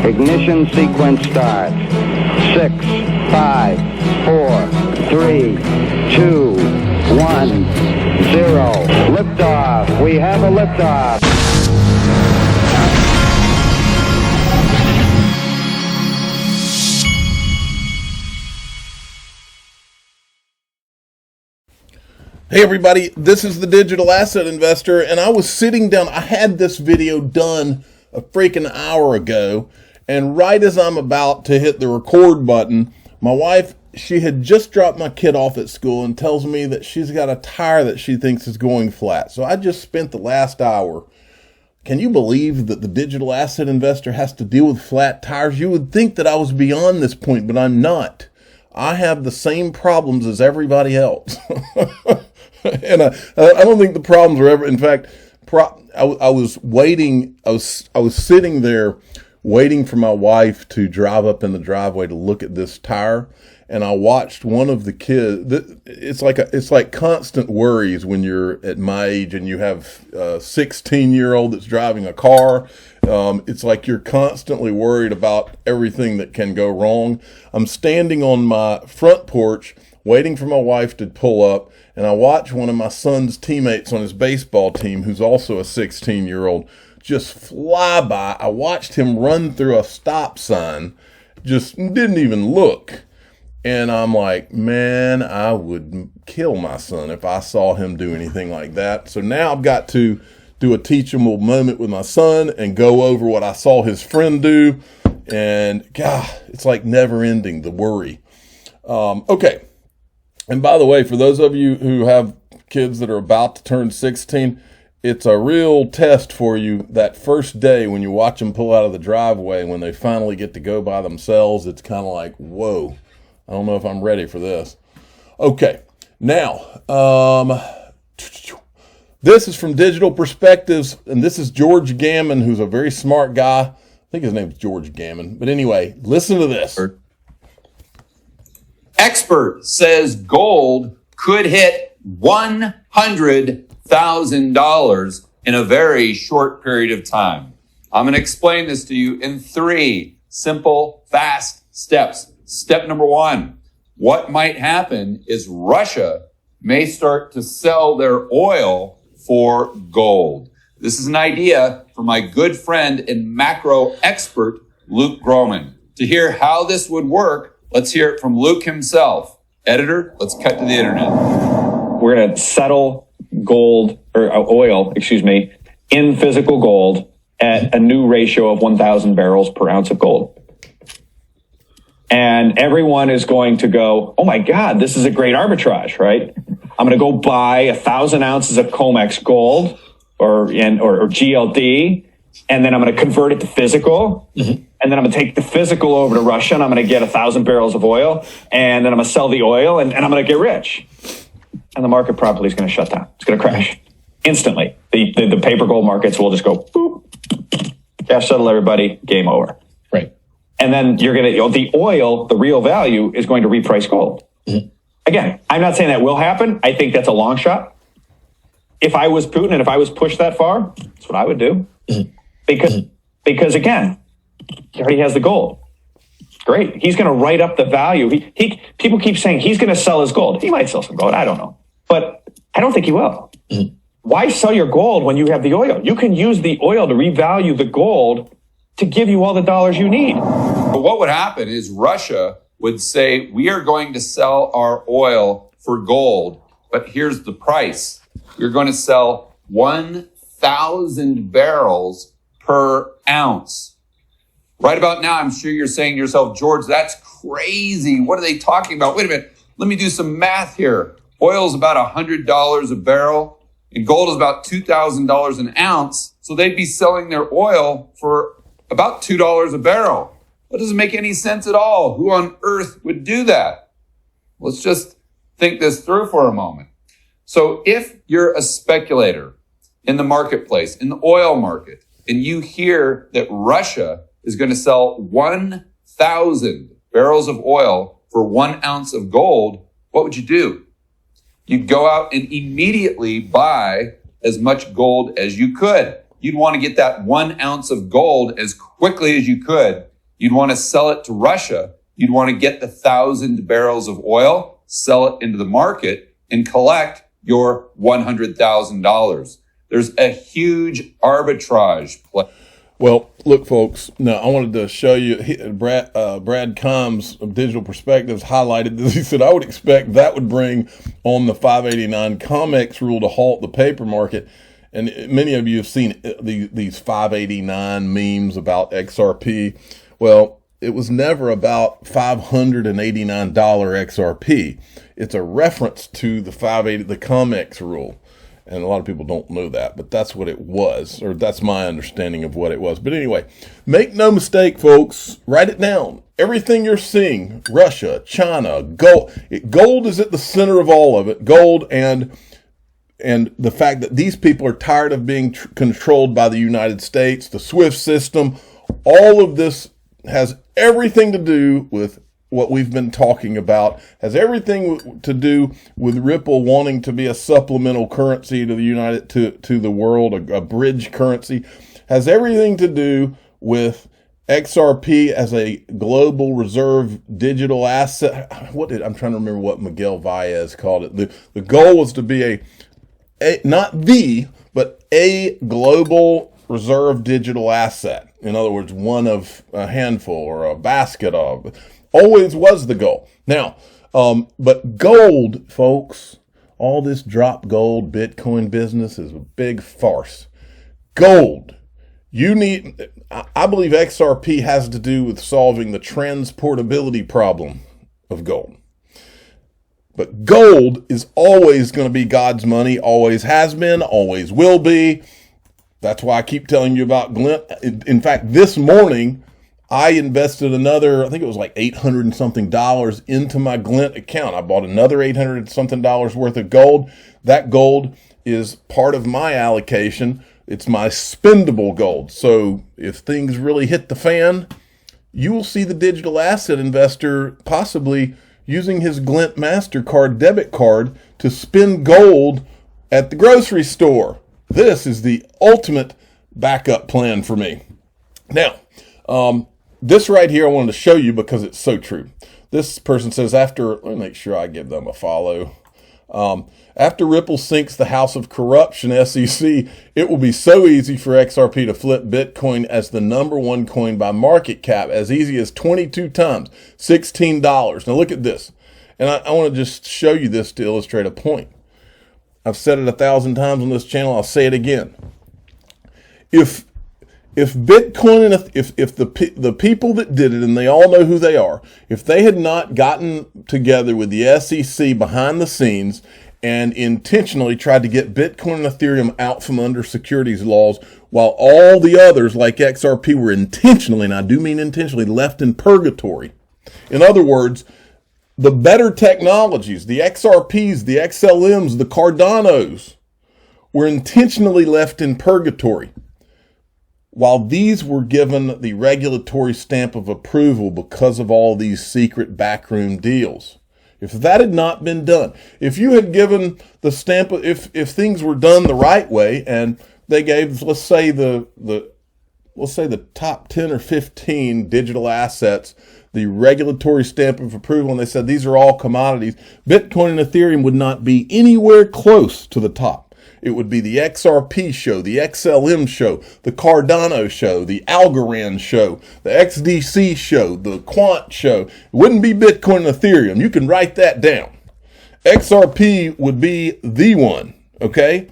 Ignition sequence starts. 6, 5, 4, 3, 2, 1, 0. Liftoff. We have a liftoff. Hey everybody, this is the Digital Asset Investor, and I was sitting down. I had this video done a freaking hour ago, and right as I'm about to hit the record button, my wife, she had just dropped my kid off at school and tells me that she's got a tire that she thinks is going flat. So I just spent the last hour. Can you believe that the Digital Asset Investor has to deal with flat tires? You would think that I was beyond this point, but I'm not. I have the same problems as everybody else. And I don't think the problems are ever, in fact, I was waiting, I was sitting there waiting for my wife to drive up in the driveway to look at this tire. And I watched one of the kids. It's like constant worries when you're at my age and you have a 16-year-old that's driving a car. It's like you're constantly worried about everything that can go wrong. I'm standing on my front porch waiting for my wife to pull up, and I watch one of my son's teammates on his baseball team, who's also a 16-year-old, just fly by. I watched him run through a stop sign, just didn't even look. And I'm like, man, I would kill my son if I saw him do anything like that. So now I've got to do a teachable moment with my son and go over what I saw his friend do. And God, it's like never ending, the worry. Okay. And by the way, for those of you who have kids that are about to turn 16, it's a real test for you that first day when you watch them pull out of the driveway, when they finally get to go by themselves. It's kind of like, whoa, I don't know if I'm ready for this. Okay, now, this is from Digital Perspectives, and this is George Gammon, who's a very smart guy. I think his name's George Gammon. But anyway, listen to this. Expert says gold could hit $100,000 in a very short period of time. I'm going to explain this to you in 3 simple, fast steps. Step number 1, what might happen is Russia may start to sell their oil for gold. This is an idea from my good friend and macro expert, Luke Groman. To hear how this would work, let's hear it from Luke himself. Editor, let's cut to the internet. We're going to settle gold or oil, in physical gold at a new ratio of 1,000 barrels per ounce of gold. And everyone is going to go, oh my God, this is a great arbitrage, right? I'm going to go buy 1,000 ounces of COMEX gold or GLD, and then I'm going to convert it to physical. Mm-hmm. And then I'm going to take the physical over to Russia, and I'm going to get 1,000 barrels of oil, and then I'm going to sell the oil, and I'm going to get rich. And the market probably is going to shut down. It's going to crash instantly. The paper gold markets will just go, boop, cash settle everybody, game over. Right. And then you're going to, the oil, the real value, is going to reprice gold. Mm-hmm. Again, I'm not saying that will happen. I think that's a long shot. If I was Putin and if I was pushed that far, that's what I would do. Mm-hmm. Because again, he already has the gold. Great. He's going to write up the value. People keep saying he's going to sell his gold. He might sell some gold. I don't know. But I don't think he will. Mm-hmm. Why sell your gold when you have the oil? You can use the oil to revalue the gold to give you all the dollars you need. But what would happen is Russia would say, we are going to sell our oil for gold, but here's the price. You're going to sell 1,000 barrels per ounce. Right about now, I'm sure you're saying to yourself, George, that's crazy. What are they talking about? Wait a minute. Let me do some math here. Oil is about $100 a barrel, and gold is about $2,000 an ounce. So they'd be selling their oil for about $2 a barrel. That doesn't make any sense at all. Who on earth would do that? Let's just think this through for a moment. So if you're a speculator in the marketplace, in the oil market, and you hear that Russia is going to sell 1,000 barrels of oil for 1 ounce of gold, what would you do? You'd go out and immediately buy as much gold as you could. you'd want to get that 1 ounce of gold as quickly as you could. You'd want to sell it to Russia. You'd want to get the 1,000 barrels of oil, sell it into the market, and collect your $100,000. There's a huge arbitrage play. Well, look, folks, now I wanted to show you Brad Combs of Digital Perspectives highlighted this. He said, I would expect that would bring on the 589 COMEX rule to halt the paper market. And many of you have seen these 589 memes about XRP. Well, it was never about $589 XRP. It's a reference to the COMEX rule. And a lot of people don't know that, but that's what it was, or that's my understanding of what it was. But anyway, make no mistake, folks, write it down. Everything you're seeing, Russia, China, gold is at the center of all of it. Gold and the fact that these people are tired of being controlled by the United States, the SWIFT system, all of this has everything to do with what we've been talking about, has everything to do with Ripple wanting to be a supplemental currency to to the world, a bridge currency, has everything to do with XRP as a global reserve digital asset. I'm trying to remember what Miguel Valles called it. The goal was to be but a global reserve digital asset. In other words, one of a handful or a basket of. Always was the goal. Now, but gold, folks, all this drop gold Bitcoin business is a big farce. Gold, I believe XRP has to do with solving the transportability problem of gold. But gold is always going to be God's money, always has been, always will be. That's why I keep telling you about Glint. In fact, this morning, I invested another, I think it was like $800 and something into my Glint account. I bought another $800 and something worth of gold. That gold is part of my allocation. It's my spendable gold. So if things really hit the fan, you will see the digital asset investor possibly using his Glint MasterCard debit card to spend gold at the grocery store. This is the ultimate backup plan for me. Now, this right here I wanted to show you because it's so true. This person says let me make sure I give them a follow. After Ripple sinks the House of Corruption, SEC, it will be so easy for XRP to flip Bitcoin as the #1 coin by market cap, as easy as 22 times, $16. Now look at this. And I want to just show you this to illustrate a point. I've said it 1,000 times on this channel. I'll say it again. If Bitcoin, and if the people that did it, and they all know who they are, if they had not gotten together with the SEC behind the scenes and intentionally tried to get Bitcoin and Ethereum out from under securities laws, while all the others like XRP were intentionally, and I do mean intentionally, left in purgatory. In other words, the better technologies, the XRPs, the XLMs, the Cardanos, were intentionally left in purgatory, while these were given the regulatory stamp of approval because of all these secret backroom deals. If that had not been done, if you had given the stamp, if things were done the right way, and they gave, let's say the top 10 or 15 digital assets the regulatory stamp of approval, and they said these are all commodities, Bitcoin and Ethereum would not be anywhere close to the top. It would be the XRP show, the XLM show, the Cardano show, the Algorand show, the XDC show, the Quant show. It wouldn't be Bitcoin and Ethereum. You can write that down. XRP would be the one, okay?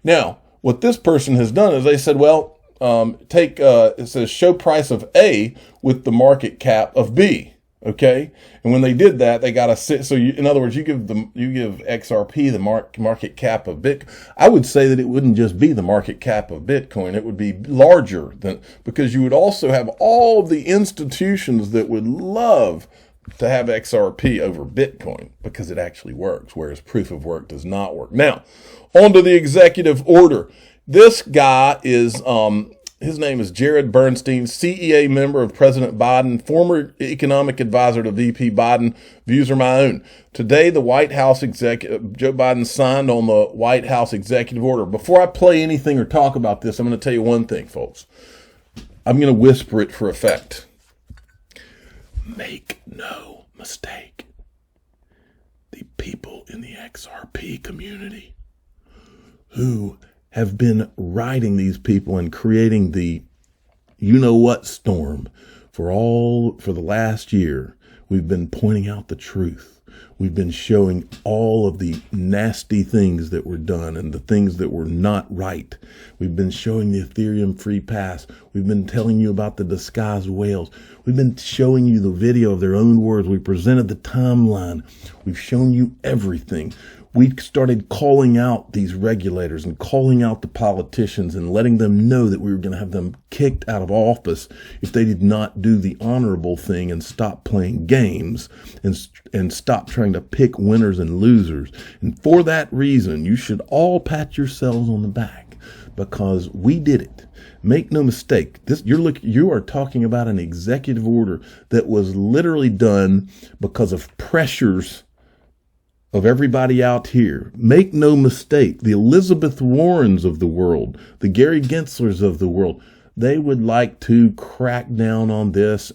Now, what this person has done is they said, well, it says show price of A with the market cap of B. Okay. And when they did that, they got in other words, you give XRP the market cap of Bitcoin. I would say that it wouldn't just be the market cap of Bitcoin. It would be larger because you would also have all of the institutions that would love to have XRP over Bitcoin because it actually works, whereas proof of work does not work. Now, on to the executive order. This guy is His name is Jared Bernstein, CEA member of President Biden, former economic advisor to VP Biden. Views are my own. Today, the White House executive, Joe Biden signed on the White House executive order. Before I play anything or talk about this, I'm going to tell you one thing, folks. I'm going to whisper it for effect. Make no mistake. The people in the XRP community who have been riding these people and creating the you-know-what storm for the last year. We've been pointing out the truth. We've been showing all of the nasty things that were done and the things that were not right. We've been showing the Ethereum free pass. We've been telling you about the disguised whales. We've been showing you the video of their own words. We presented the timeline. We've shown you everything. We started calling out these regulators and calling out the politicians and letting them know that we were going to have them kicked out of office if they did not do the honorable thing and stop playing games and stop trying to pick winners and losers. And for that reason, you should all pat yourselves on the back because we did it. Make no mistake, you are talking about an executive order that was literally done because of pressures of everybody out here. Make no mistake, the Elizabeth Warrens of the world, the Gary Genslers of the world, they would like to crack down on this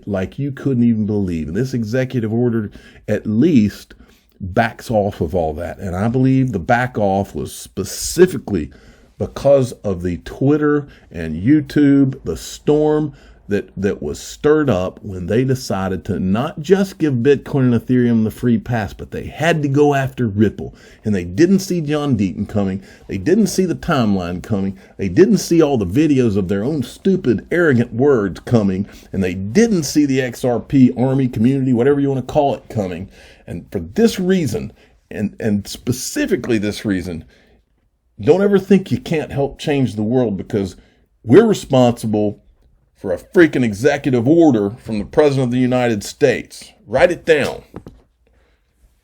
like you couldn't even believe. And this executive order at least backs off of all that. And I believe the back off was specifically because of the Twitter and YouTube, the storm that was stirred up when they decided to not just give Bitcoin and Ethereum the free pass, but they had to go after Ripple. And they didn't see John Deaton coming. They didn't see the timeline coming. They didn't see all the videos of their own stupid, arrogant words coming. And they didn't see the XRP army community, whatever you want to call it, coming. And for this reason, and specifically this reason, don't ever think you can't help change the world because we're responsible for a freaking executive order from the President of the United States. Write it down.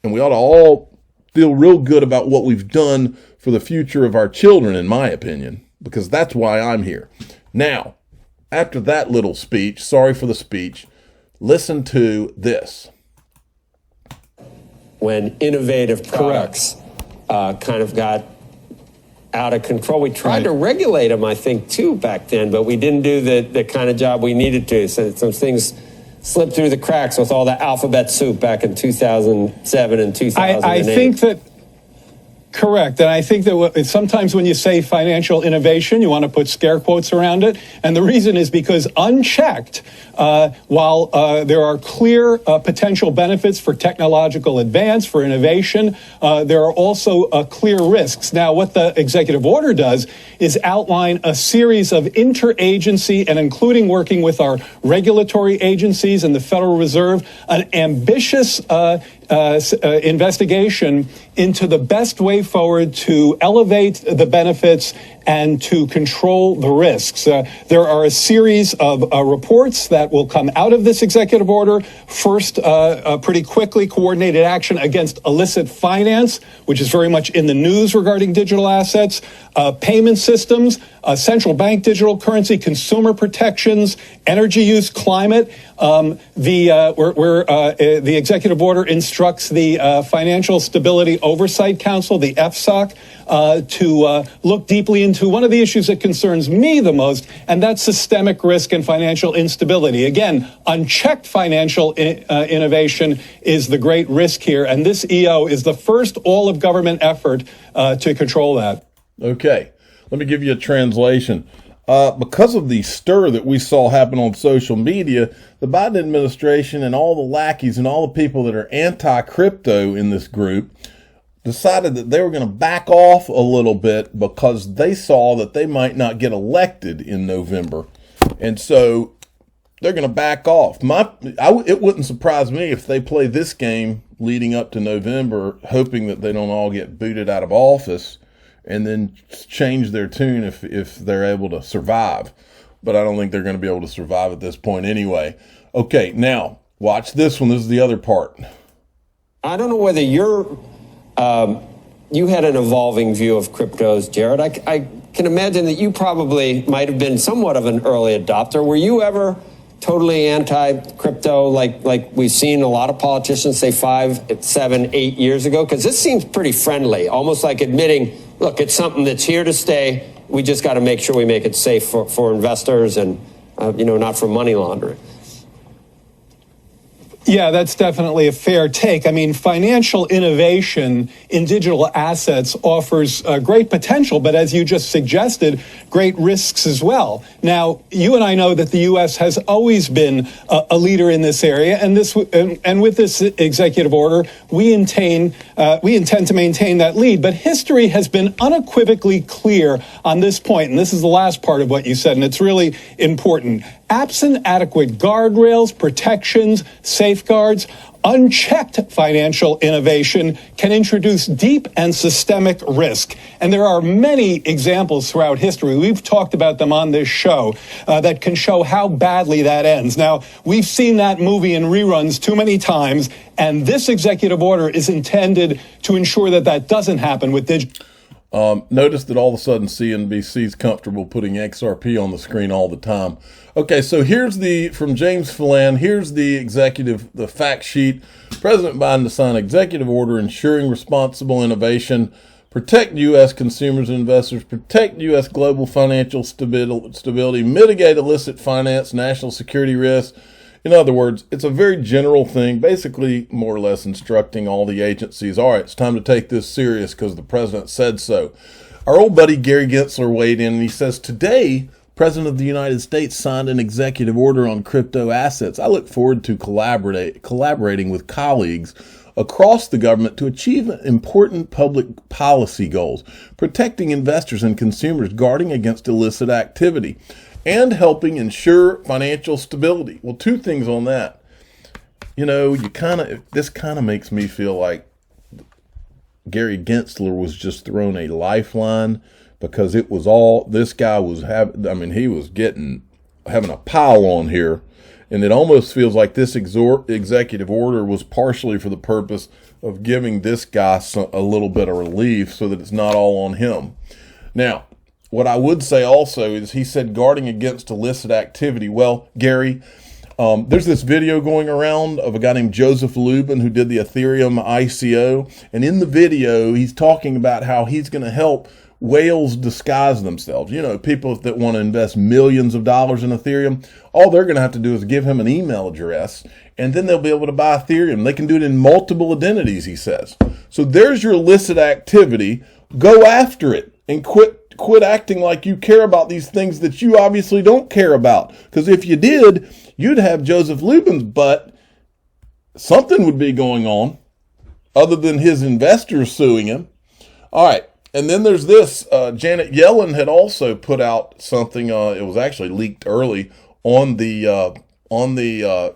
And we ought to all feel real good about what we've done for the future of our children, in my opinion, because that's why I'm here. Now, after that little speech, sorry for the speech, listen to this. When innovative products kind of got out of control. We tried to regulate them, I think, too, back then, but we didn't do the kind of job we needed to. So some things slipped through the cracks with all the alphabet soup back in 2007 and 2008. I think that, correct. And I think that sometimes when you say financial innovation, you want to put scare quotes around it. And the reason is because unchecked, while there are clear potential benefits for technological advance, for innovation, there are also clear risks. Now, what the executive order does is outline a series of interagency and including working with our regulatory agencies and the Federal Reserve, an ambitious investigation into the best way forward to elevate the benefits and to control the risks. There are a series of reports that will come out of this executive order. First, pretty quickly, coordinated action against illicit finance, which is very much in the news regarding digital assets, payment systems, central bank digital currency, consumer protections, energy use, climate. The executive order instructs the Financial Stability Oversight Council, the FSOC, to look deeply into one of the issues that concerns me the most, and that's systemic risk and financial instability. Again, unchecked financial innovation is the great risk here, and this EO is the first all-of-government effort to control that. Okay, let me give you a translation. Because of the stir that we saw happen on social media, the Biden administration and all the lackeys and all the people that are anti-crypto in this group decided that they were going to back off a little bit because they saw that they might not get elected in November. And so they're going to back off. It wouldn't surprise me if they play this game leading up to November, hoping that they don't all get booted out of office and then change their tune if they're able to survive. But I don't think they're going to be able to survive at this point anyway. Okay, now, watch this one. This is the other part. I don't know whether you had an evolving view of cryptos, Jared. I can imagine that you probably might have been somewhat of an early adopter. Were you ever totally anti-crypto like we've seen a lot of politicians say 5, 7, 8 years ago? Because this seems pretty friendly, almost like admitting, look, it's something that's here to stay. We just got to make sure we make it safe for investors and, not for money laundering. Yeah, that's definitely a fair take. I mean, financial innovation in digital assets offers great potential, but as you just suggested, great risks as well. Now, you and I know that the U.S. has always been a leader in this area, and with this executive order, we intend to maintain that lead. But history has been unequivocally clear on this point, and this is the last part of what you said, and it's really important. Absent adequate guardrails, protections, safeguards, unchecked financial innovation can introduce deep and systemic risk. And there are many examples throughout history. We've talked about them on this show that can show how badly that ends. Now, we've seen that movie in reruns too many times, and this executive order is intended to ensure that that doesn't happen with digital. Notice that all of a sudden CNBC's comfortable putting XRP on the screen all the time. Okay, so here's from James Phelan, here's the fact sheet. President Biden to sign executive order ensuring responsible innovation, protect U.S. consumers and investors, protect U.S. global financial stability, mitigate illicit finance, national security risks. In other words, it's a very general thing, basically more or less instructing all the agencies, all right, it's time to take this serious because the president said so. Our old buddy Gary Gensler weighed in and he says, today, President of the United States signed an executive order on crypto assets. I look forward to collaborating with colleagues across the government to achieve important public policy goals, protecting investors and consumers, guarding against illicit activity, and helping ensure financial stability. Well, two things on that. This kind of makes me feel like Gary Gensler was just thrown a lifeline, because it was all, this guy was he was having a pile on here, and it almost feels like this executive order was partially for the purpose of giving this guy a little bit of relief so that it's not all on him. Now, what I would say also is he said guarding against illicit activity. Well, Gary, there's this video going around of a guy named Joseph Lubin who did the Ethereum ICO. And in the video, he's talking about how he's going to help whales disguise themselves. People that want to invest millions of dollars in Ethereum, all they're going to have to do is give him an email address, and then they'll be able to buy Ethereum. They can do it in multiple identities, he says. So there's your illicit activity. Go after it and quit acting like you care about these things that you obviously don't care about. Because if you did, you'd have Joseph Lubin's butt. Something would be going on other than his investors suing him. All right. And then there's this. Janet Yellen had also put out something. It was actually leaked early on the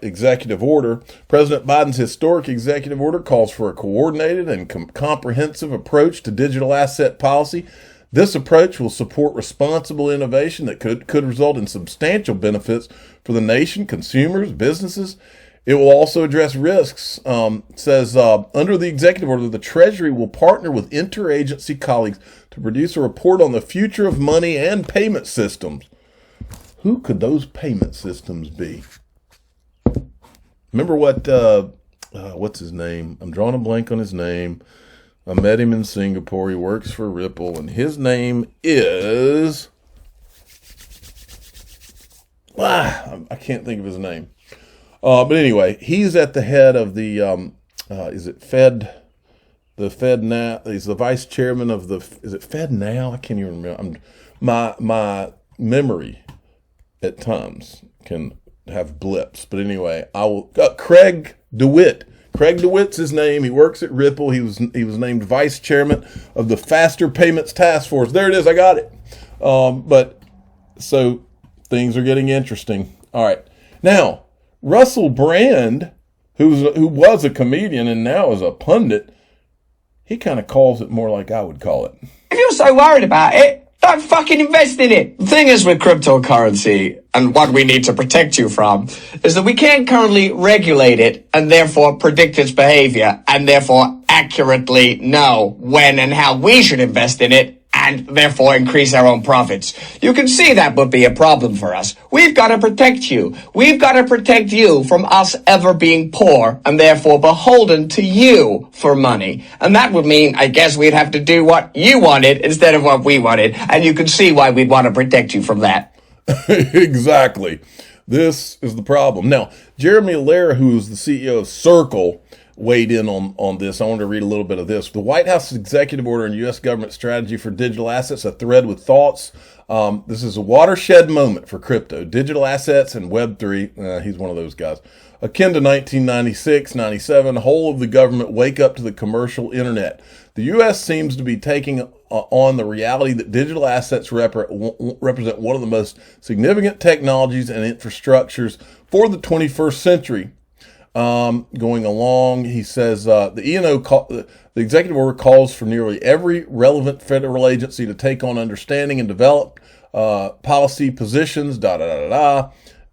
executive order. President Biden's historic executive order calls for a coordinated and comprehensive approach to digital asset policy. This approach will support responsible innovation that could result in substantial benefits for the nation, consumers, businesses. It will also address risks. Says under the executive order, the Treasury will partner with interagency colleagues to produce a report on the future of money and payment systems. Who could those payment systems be? Remember what's his name? I'm drawing a blank on his name. I met him in Singapore. He works for Ripple, and his name is... I can't think of his name. But anyway, he's at the head of the, is it Fed? The Fed now. He's the vice chairman of is it Fed now? I can't even remember. My memory at times can have blips. But anyway, Craig DeWitt. Craig DeWitt's his name. He works at Ripple. He was named vice chairman of the Faster Payments Task Force. There it is. I got it. But so things are getting interesting. All right. Now, Russell Brand, who was a comedian and now is a pundit, he kind of calls it more like I would call it. If you're so worried about it, don't fucking invest in it. The thing is with cryptocurrency, and what we need to protect you from, is that we can't currently regulate it and therefore predict its behavior and therefore accurately know when and how we should invest in it and therefore increase our own profits. You can see that would be a problem for us. We've got to protect you. We've got to protect you from us ever being poor and therefore beholden to you for money. And that would mean, I guess, we'd have to do what you wanted instead of what we wanted. And you can see why we'd want to protect you from that. Exactly. This is the problem. Now, Jeremy Allaire, who is the CEO of Circle, weighed in on this. I want to read a little bit of this. The White House executive order on U.S. government strategy for digital assets, a thread with thoughts. This is a watershed moment for crypto, digital assets, and Web3. He's one of those guys. Akin to 1996, 97, whole of the government wake up to the commercial internet. The U.S. seems to be taking on the reality that digital assets represent one of the most significant technologies and infrastructures for the 21st century. Going along, he says the executive order calls for nearly every relevant federal agency to take on understanding and develop policy positions.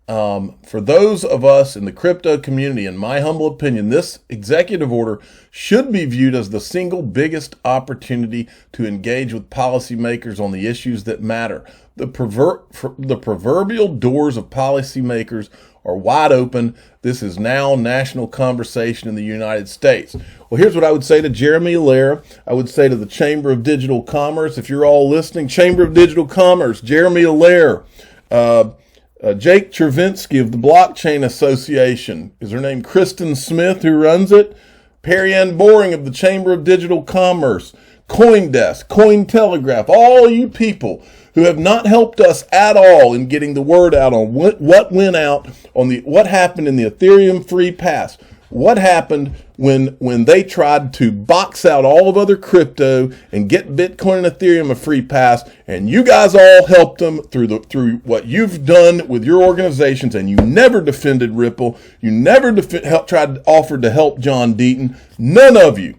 For those of us in the crypto community, in my humble opinion, this executive order should be viewed as the single biggest opportunity to engage with policymakers on the issues that matter. The proverbial doors of policymakers are wide open. This is now national conversation in the United States. Well, here's what I would say to Jeremy Allaire. I would say to the Chamber of Digital Commerce, if you're all listening, Chamber of Digital Commerce, Jeremy Allaire, Jake Chervinsky of the Blockchain Association, is her name Kristen Smith, who runs it? Perry Ann Boring of the Chamber of Digital Commerce, CoinDesk, Cointelegraph, all you people who have not helped us at all in getting the word out on what went out on what happened in the Ethereum free pass. What happened when they tried to box out all of other crypto and get Bitcoin and Ethereum a free pass, and you guys all helped them through what you've done with your organizations, and you never defended Ripple. You never offered to help John Deaton. None of you.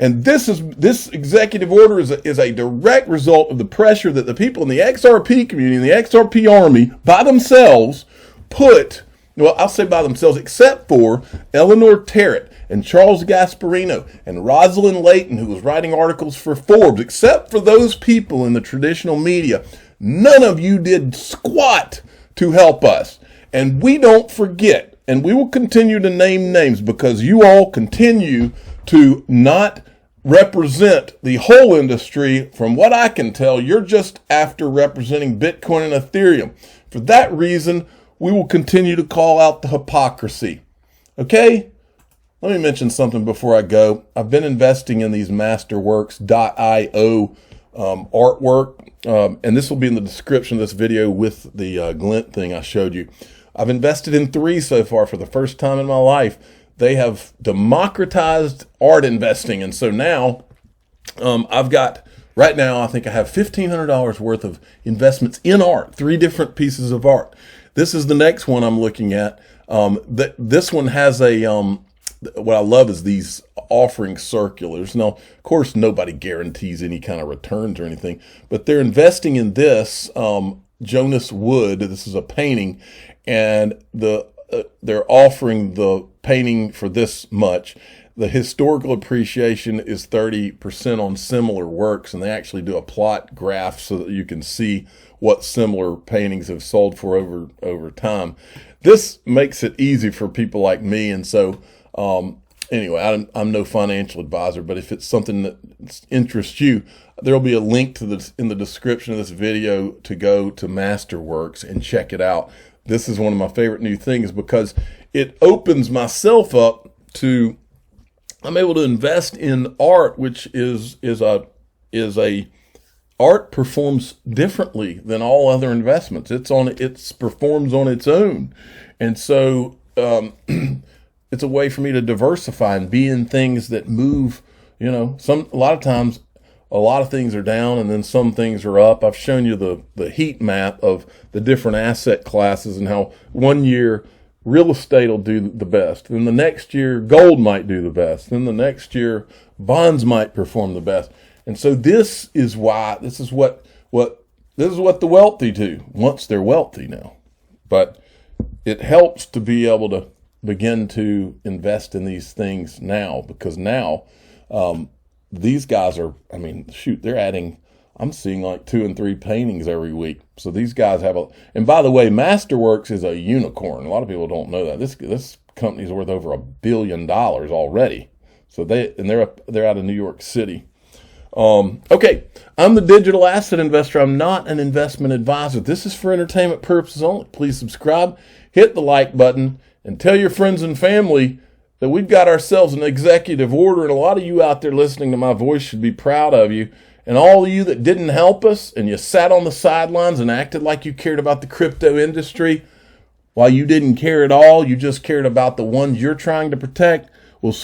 And this executive order is a direct result of the pressure that the people in the XRP community and the XRP army by themselves put. Well, I'll say by themselves, except for Eleanor Terrett and Charles Gasparino and Rosalind Layton, who was writing articles for Forbes. Except for those people in the traditional media, none of you did squat to help us. And we don't forget, and we will continue to name names because you all continue to not represent the whole industry. From what I can tell, you're just after representing Bitcoin and Ethereum. For that reason, we will continue to call out the hypocrisy. Okay? Let me mention something before I go. I've been investing in these masterworks.io artwork, and this will be in the description of this video with the glint thing I showed you. I've invested in 3 so far for the first time in my life. They have democratized art investing, and so now right now I think I have $1,500 worth of investments in art, 3 different pieces of art. This is the next one I'm looking at. This one has what I love is these offering circulars. Now, of course, nobody guarantees any kind of returns or anything, but they're investing in this Jonas Wood. This is a painting, and they're offering the painting for this much. The historical appreciation is 30% on similar works, and they actually do a plot graph so that you can see what similar paintings have sold for over time. This makes it easy for people like me, and so anyway, I'm no financial advisor, but if it's something that interests you, there'll be a link to this in the description of this video to go to Masterworks and check it out. This is one of my favorite new things because it opens myself up to, I'm able to invest in art, which is art performs differently than all other investments. It performs on its own. And so, it's a way for me to diversify and be in things that move, a lot of times, a lot of things are down and then some things are up. I've shown you the heat map of the different asset classes and how one year real estate will do the best. Then the next year, gold might do the best. Then the next year, bonds might perform the best. And so this is what the wealthy do once they're wealthy now. But it helps to be able to begin to invest in these things now, because now these guys are, they're adding I'm seeing like 2 and 3 paintings every week. So these guys have and by the way, Masterworks is a unicorn. A lot of people don't know that. This company's worth over $1 billion already. So they're out of New York City. Okay, I'm the digital asset investor. I'm not an investment advisor. This is for entertainment purposes only. Please subscribe, hit the like button, and tell your friends and family that we've got ourselves an executive order, and a lot of you out there listening to my voice should be proud of you. And all of you that didn't help us and you sat on the sidelines and acted like you cared about the crypto industry, while you didn't care at all, you just cared about the ones you're trying to protect, well,